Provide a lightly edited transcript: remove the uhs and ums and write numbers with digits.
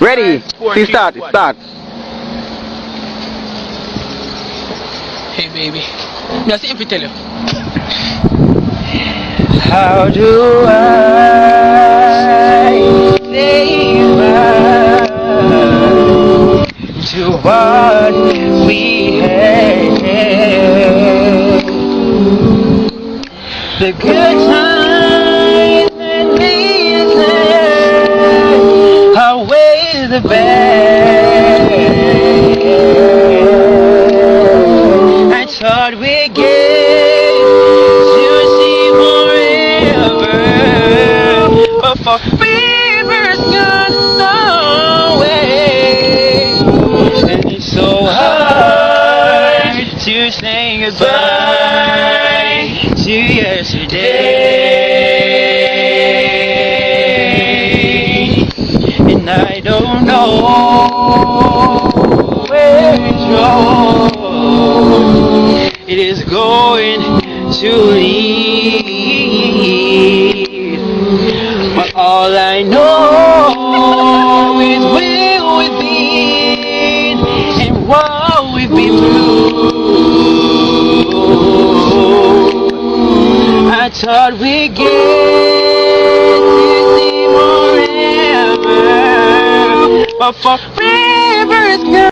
Ready? See, start. Hey baby, me see if you tell you. How do I say goodbye to what we had? The good times and reasons outweigh the bad. I thought we'd get to see forever, but forever's gone away, and it's so hard to say goodbye to yesterday, and I don't know where it's going. It is going to lead, but all I know is where we've been and what we've been through. I thought we'd get to see forever, but forever is gone.